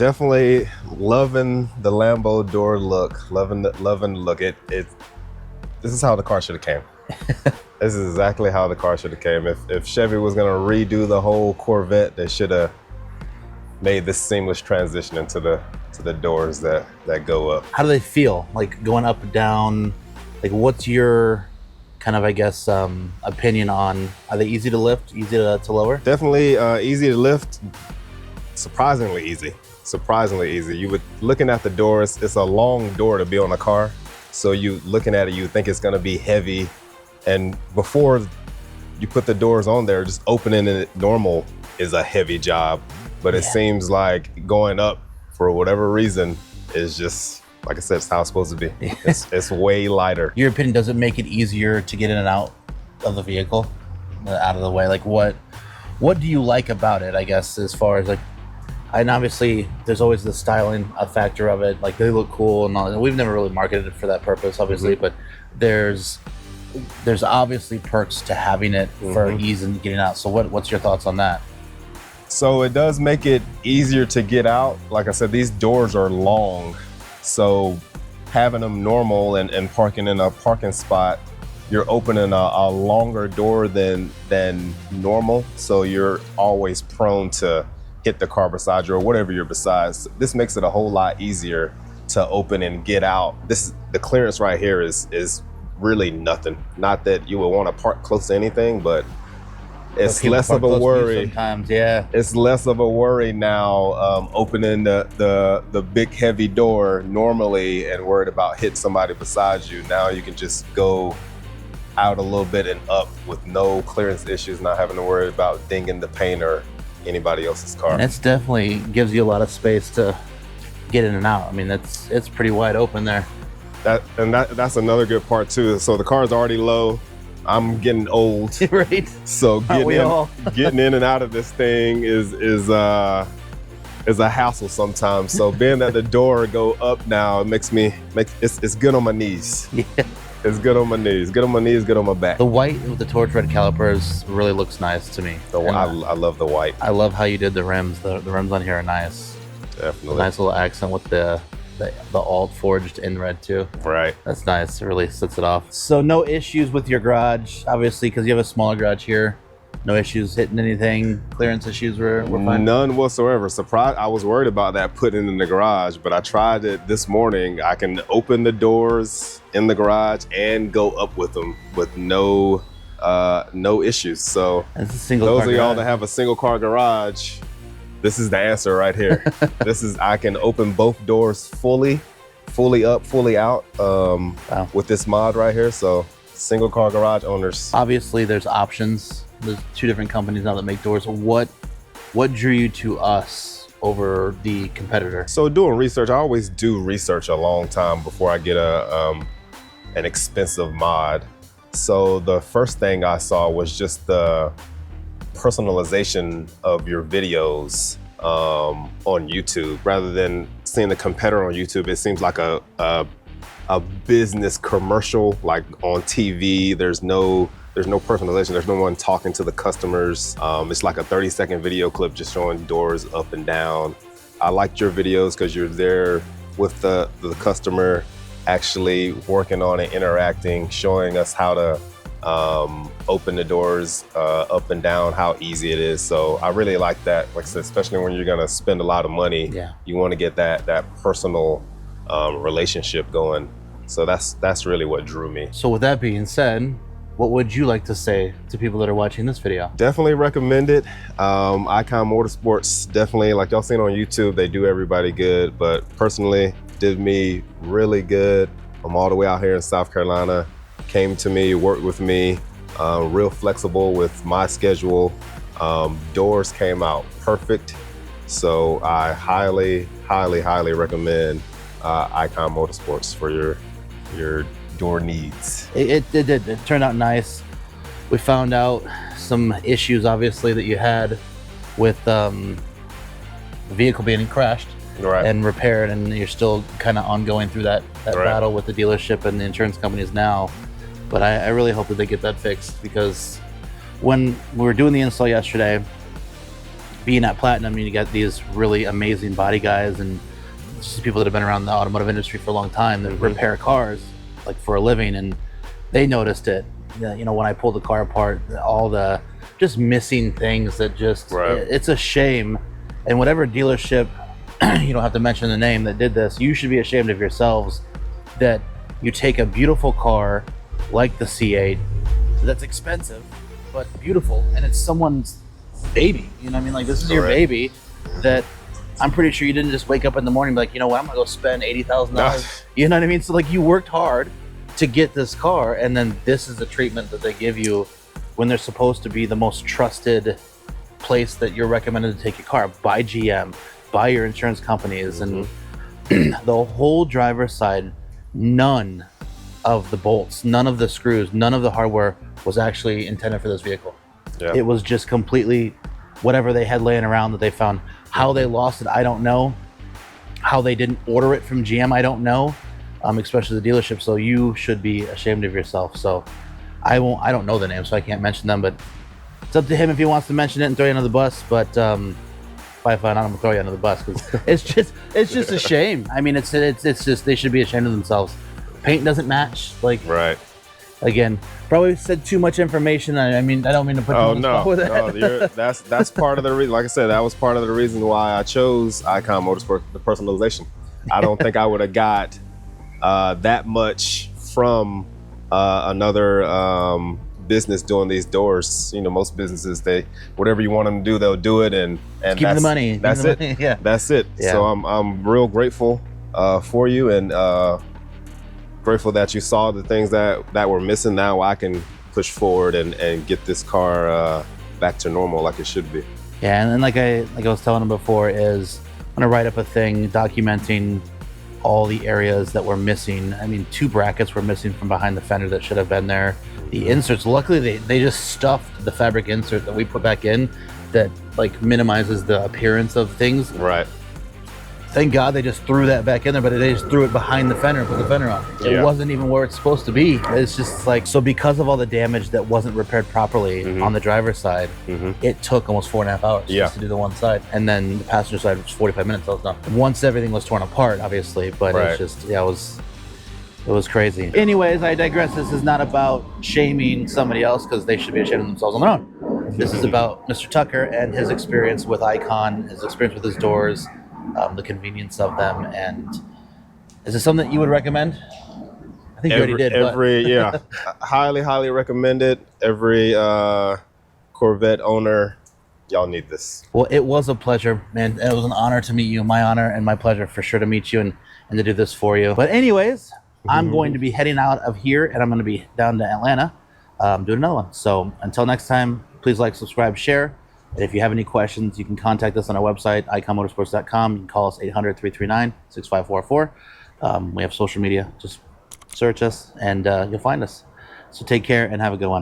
Definitely loving the Lambo door look. Loving the look. This is how the car should have came. This is exactly how the car should have came. If Chevy was gonna redo the whole Corvette, they should have made this seamless transition into the doors that go up. How do they feel? Like going up and down? Like what's your kind of, I guess, opinion on, are they easy to lift, easy to lower? Definitely easy to lift, surprisingly easy. Surprisingly easy. You would, looking at the doors, it's a long door to be on a car. So you looking at it, you think it's gonna be heavy. And before you put the doors on there, just opening it normal is a heavy job. But it seems like going up for whatever reason is just, like I said, it's how it's supposed to be. It's way lighter. Your opinion, does it make it easier to get in and out of the vehicle, out of the way? Like what do you like about it, I guess, as far as like, and obviously there's always the styling factor of it. Like they look cool and all. And we've never really marketed it for that purpose, obviously, but there's obviously perks to having it for ease and getting out. So what's your thoughts on that? So it does make it easier to get out. Like I said, these doors are long. So having them normal and parking in a parking spot, you're opening a longer door than normal. So you're always prone to hit the car beside you or whatever you're beside. This makes it a whole lot easier to open and get out. The clearance right here is really nothing. Not that you would want to park close to anything, but it's less of a worry. Sometimes, yeah. It's less of a worry now, opening the big heavy door normally and worried about hitting somebody beside you. Now you can just go out a little bit and up with no clearance issues, not having to worry about dinging the paint or anybody else's car. And it's definitely gives you a lot of space to get in and out. I mean, it's pretty wide open there. That's another good part too. So the car is already low. I'm getting old, right? So getting in and out of this thing is a hassle sometimes. So being that the door go up now, it makes it's good on my knees. Yeah, it's good on my knees. Good on my knees. Good on my back. The white with the torch red calipers really looks nice to me. I love the white. I love how you did the rims. The rims on here are nice. Definitely. Nice little accent with the alt forged in red too. Right. That's nice. It really sets it off. So no issues with your garage, obviously, because you have a smaller garage here. No issues hitting anything. Clearance issues were fine. None whatsoever. Surprised. I was worried about that putting in the garage, but I tried it this morning. I can open the doors in the garage and go up with them with no issues. So those of y'all that have a single car garage, this is the answer right here. I can open both doors fully up, fully out with this mod right here. So single car garage owners. Obviously there's options. There's two different companies now that make doors. What drew you to us over the competitor? So doing research, I always do research a long time before I get an expensive mod. So the first thing I saw was just the personalization of your videos on YouTube. Rather than seeing a competitor on YouTube, it seems like a business commercial, like on TV. There's no personalization. There's no one talking to the customers. It's like a 30-second video clip just showing doors up and down. I liked your videos because you're there with the customer, actually working on it, interacting, showing us how to open the doors up and down, how easy it is. So I really like that. Like I said, especially when you're gonna spend a lot of money, you want to get that personal relationship going. So that's really what drew me. So with that being said, what would you like to say to people that are watching this video? Definitely recommend it. Eikon Motorsports, definitely, like y'all seen on YouTube, they do everybody good, but personally did me really good. I'm all the way out here in South Carolina. Came to me, worked with me, real flexible with my schedule. Doors came out perfect. So I highly, highly, highly recommend Eikon Motorsports for your door needs. It did. It turned out nice. We found out some issues, obviously, that you had with the vehicle being crashed and repaired, and you're still kind of ongoing through that battle with the dealership and the insurance companies now. But I really hope that they get that fixed, because when we were doing the install yesterday, being at Platinum, you get these really amazing body guys and just people that have been around the automotive industry for a long time that repair cars like for a living, and they noticed it. You know, when I pulled the car apart, all the just missing things that just it's a shame. And whatever dealership, you don't have to mention the name, that did this, you should be ashamed of yourselves that you take a beautiful car like the C8 that's expensive but beautiful, and it's someone's baby. You know what I mean? Like, this is your baby that I'm pretty sure you didn't just wake up in the morning and be like, you know what, I'm gonna go spend $80,000. You know what I mean? So like, you worked hard to get this car, and then this is the treatment that they give you when they're supposed to be the most trusted place that you're recommended to take your car by GM, by your insurance companies, and the whole driver's side, none of the bolts, none of the screws, none of the hardware was actually intended for this vehicle. It was just completely whatever they had laying around that they found. How they lost it, I don't know. How they didn't order it from GM, I don't know. Especially the dealership. So you should be ashamed of yourself. So I don't know the name, so I can't mention them, but it's up to him if he wants to mention it and throw you under the bus. But if I find out, I'm gonna throw you under the bus, because it's just a shame. I mean, it's just, they should be ashamed of themselves. Paint doesn't match. Like, again, probably said too much information. I mean, I don't mean to put you on the spot with that. No, that's part of the reason. Like I said, that was part of the reason why I chose Eikon Motorsports, the personalization. I don't think I would have got that much from another business doing these doors. You know, most businesses, they, whatever you want them to do, they'll do it, and keep the money. That's it. Yeah, that's it. So I'm real grateful for you, and grateful that you saw the things that were missing. Now I can push forward and get this car back to normal like it should be. Yeah, and then like I was telling him before, is I'm gonna write up a thing documenting all the areas that were missing. I mean, 2 brackets were missing from behind the fender that should have been there. The inserts, luckily they just stuffed the fabric insert that we put back in that like minimizes the appearance of things. Thank God they just threw that back in there, but they just threw it behind the fender and put the fender on. It wasn't even where it's supposed to be. It's just like, so because of all the damage that wasn't repaired properly on the driver's side, it took almost 4.5 hours just to do the one side. And then the passenger side was 45 minutes, so it's done. Once everything was torn apart, obviously, but it's just, it was crazy. Anyways, I digress. This is not about shaming somebody else, because they should be ashamed of themselves on their own. This is about Mr. Tucker and his experience with Eikon, his experience with his doors, the convenience of them. And is this something that you would recommend? I think you already did. Highly recommend it. Every Corvette owner, y'all need this. Well, it was a pleasure, man. It was an honor to meet you. My honor and my pleasure for sure to meet you and to do this for you. But anyways, I'm going to be heading out of here, and I'm going to be down to Atlanta doing another one. So until next time, please like, subscribe, share. And if you have any questions, you can contact us on our website, eikonmotorsports.com. You can call us 800-339-6544. We have social media. Just search us, and you'll find us. So take care and have a good one.